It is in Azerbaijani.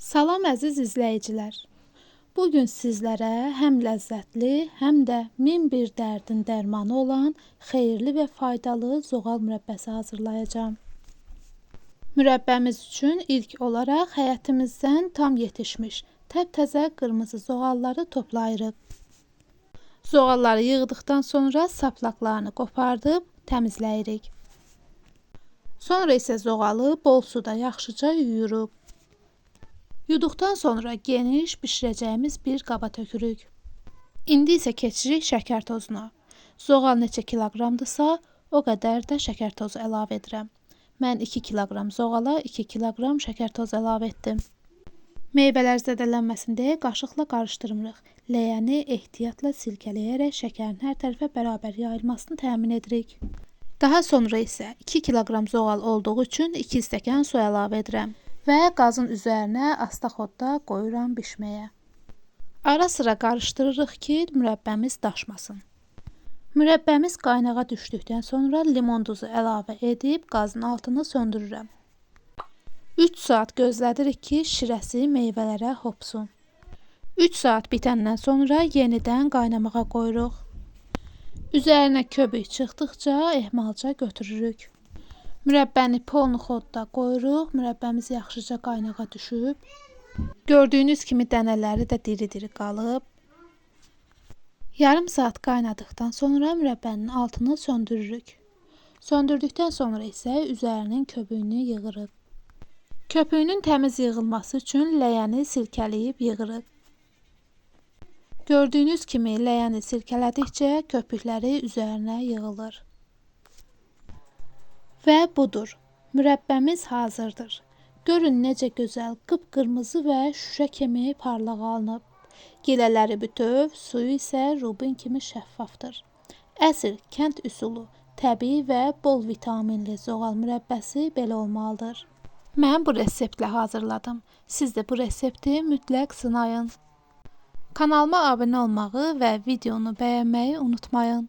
Salam əziz izləyicilər. Bugün sizlərə həm ləzzətli, həm də min bir dərdin dərmanı olan xeyirli və faydalı zoğal mürəbbəsi hazırlayacağam. Mürəbbəmiz üçün ilk olaraq həyətimizdən tam yetişmiş, təptəzə qırmızı zoğalları toplayırıq. Zoğalları yığdıqdan sonra saplaqlarını qopardıb təmizləyirik. Sonra isə zoğalı bol suda yaxşıca yuyuruq. Yuduqdan sonra geniş bişirəcəyimiz bir qaba tökürük. İndi isə keçirik şəkər tozuna. Zoğal neçə kiloqramdırsa, o qədər də şəkər tozu əlavə edirəm. Mən 2 kiloqram zoğala 2 kiloqram şəkər tozu əlavə etdim. Meyvələr zədələnməsin deyə qaşıqla qarışdırmırıq. Ləyəni ehtiyatla silkələyərək şəkərin hər tərəfə bərabər yayılmasını təmin edirik. Daha sonra isə 2 kiloqram zoğal olduğu üçün 2 stəkan su əlavə edirəm və qazın üzərinə asta xodda qoyuram bişməyə. Ara sıra qarışdırırıq ki, mürəbbəmiz daşmasın. Mürəbbəmiz qaynağa düşdükdən sonra limon duzu əlavə edib qazın altını söndürürəm. 3 saat gözlədirik ki, şirəsi meyvələrə hopsun. 3 saat bitəndən sonra yenidən qaynamağa qoyuruq. Üzərinə köpük çıxdıqca ehmalca götürürük. Mürəbbəni polnu xodda qoyuruq. Mürəbbəmiz yaxşıca qaynağa düşüb. Gördüyünüz kimi dənələri də diri-diri qalıb. Yarım saat qaynadıqdan sonra mürəbbənin altını söndürürük. Söndürdükdən sonra isə üzərinin köpüyünü yığırıq. Köpüyünün təmiz yığılması üçün ləyəni silkələyib yığırıq. Gördüyünüz kimi ləyəni silkələdikcə köpükləri üzərinə yığılır. Və budur, mürəbbəmiz hazırdır. Görün necə gözəl, qıpqırmızı və şüşə kimi parlaq alınıb. Gilələri bütöv, suyu isə rubin kimi şəffafdır. Əsl kənd üsulu, təbii və bol vitaminli zoğal mürəbbəsi belə olmalıdır. Mən bu reseptlə hazırladım. Siz də bu resepti mütləq sınayın. Kanalıma abunə olmağı və videonu bəyənməyi unutmayın.